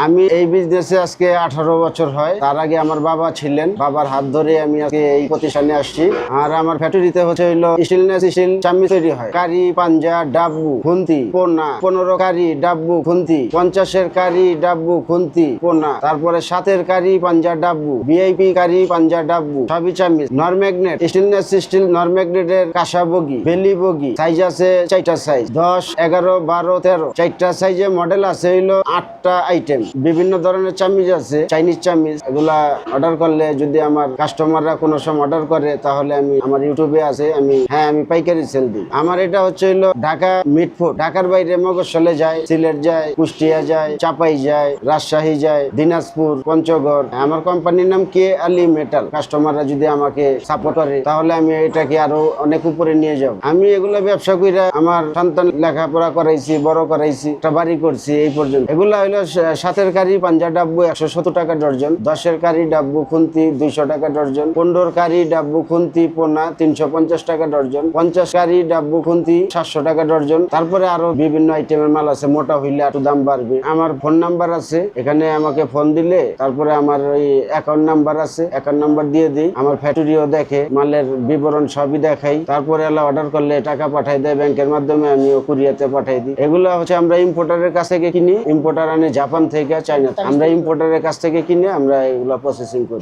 আমি এই বিজনেসে আজকে 18 বছর হয়। তার আগে আমার বাবা ছিলেন, বাবার হাত ধরে আমি আজকে এই প্রতিষ্ঠানে আসছি। আর আমার ফ্যাক্টরিতে হচ্ছে হইলো স্টেনলেস স্টিল চাম্মি তৈরি হয়। কারি, পাঞ্জা, ডাব্বু, খুন্তি, পোনা, 15 কারি, ডাব্বু, খুন্তি, 50-এর কারি, ডাব্বু, খুন্তি, পোনা, তারপরে 7-এর কারি, পাঞ্জা, ডাব্বু, ভিআইপি কারি, পাঞ্জা, ডাব্বু, সবই চাম্মি। নরম্যাগনেট, স্টেনলেস স্টিল নরম্যাগনেটের কাঁসা বগি, বেলি বগি, সাইজ আছে 4টা সাইজ, 10, 11, 12, 13, 4টা সাইজে মডেল আছে হইলো 8টা আইটেম। বিভিন্ন ধরনের চামিজ আছে, চাইনিজ চামিজ। এগুলা অর্ডার করলে যদি আমার কাস্টমাররা কোনো সময় অর্ডার করে তাহলে আমি আমার ইউটিউবে আছে, আমি পাইকারি সেল দিই। আমার এটা হচ্ছে হইলো ঢাকা মিটফুড। ঢাকার বাইরে মফস্বলে যায়, সিলেট যায়, কুষ্টিয়া যায়, চাপাই যায়, রাজশাহী যায়, দিনাজপুর, পঞ্চগড়। আমার কোম্পানির নাম কে আলী মেটাল। কাস্টমাররা যদি আমাকে সাপোর্ট করে তাহলে আমি এটাকে আরো অনেক উপরে নিয়ে যাব। আমি এগুলা ব্যবসা কইরা আমার সন্তান লেখাপড়া করাইছি, বড় করাইছি, একটা বাড়ি করছি এই পর্যন্ত। এগুলা হইলো 7-এর কারি, পাঞ্জা, ডাব্বু 170 টাকা ডর্জন, 10-এর কারি, ডাব্বু, খুন্তি 200 টাকা ডর্জন, 15 কারি, ডাব্বু, খুন্তি, পোনা 350 টাকা ডর্জন, 50 কারি, ডাব্বু, খুন্তি 700 টাকা ডর্জন। তারপরে আরো বিভিন্ন আইটেমের মাল আছে, মোটা হইলে একটু দাম বাড়বে। আমার ফোন নাম্বার আছে, এখানে আমাকে ফোন দিলে তারপরে আমার ওই অ্যাকাউন্ট নাম্বার আছে, অ্যাকাউন্ট নাম্বার দিয়ে দিই। আমার ফ্যাক্টরিও দেখে, মালের বিবরণ সবই দেখাই। তারপরে অর্ডার করলে টাকা পাঠাই দেয় ব্যাংকের মাধ্যমে, আমিও কুরিয়াতে পাঠাই দিই। এগুলো হচ্ছে আমরা ইম্পোর্টারের কাছ থেকে কিনি। ইম্পোর্টার আনে জাপান থেকে, চায়না। আমরা ইম্পোর্টারের কাছ থেকে কিনে আমরা এগুলো প্রসেসিং করি।